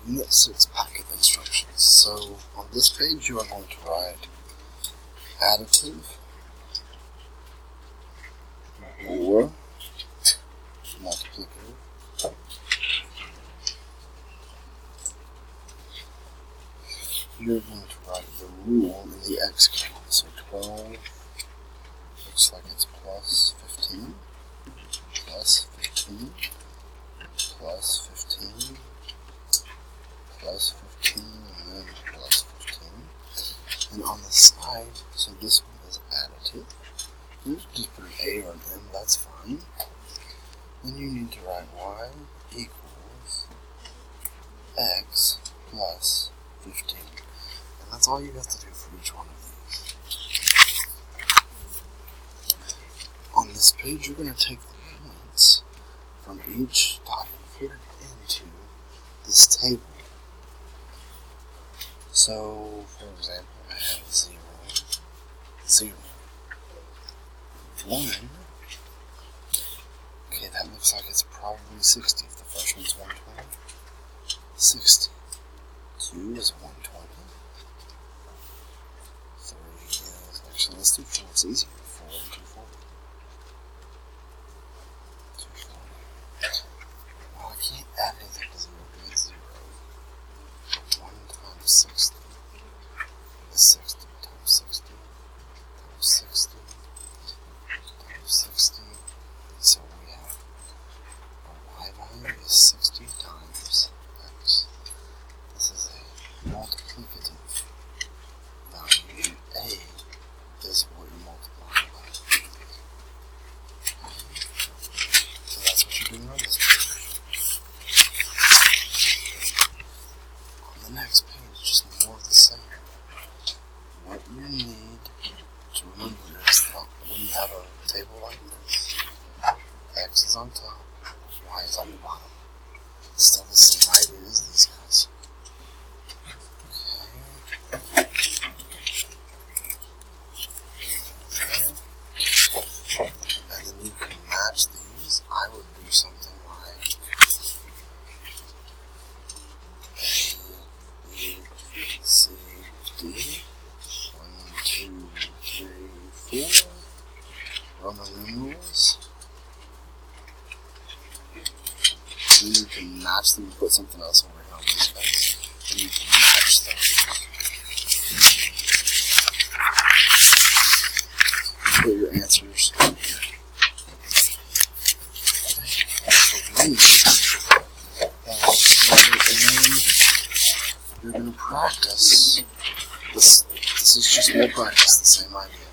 Unit 6 packet instructions. So on this page you are going to write additive or multiplicative you're going to write the rule in the x column. So 12 looks like it's plus 15, plus 15, plus 15, plus 15, and then plus 15. And on the side, so this one is additive. You just put an A or an M, that's fine. Then you need to write y equals x plus 15. And that's all you have to do for each one of these. On this page, you're going to take the points from each dot and put it into this table. So, for example, I have 0, 0, 1. Okay, that looks like it's probably 60 if the first one's 120. 60. 2 is 120. 3 is, actually, let's do 4, it's easier. 4 and 240. 240. Well, I can't add anything to 0 because it's 0. 1 times 60 is 60 times 60 times 60 times 60. So we have our y value is 60 times x. This is a multiplicative value, and a is what you're multiplying by. So that's what you're doing on this page. On the next page, just more of the same. What you need to remember is that when you have a table like this, x is on top, y is on the bottom. It's still the same idea as these guys. Okay. And then you can match these. I would do something like A, B, C, D. 1, 2, 3, 4. Roman numerals. Then you can match them and put something else over here on these guys. And you can match them. Put your answers in here. You're going to practice. This is just more practice, the same idea.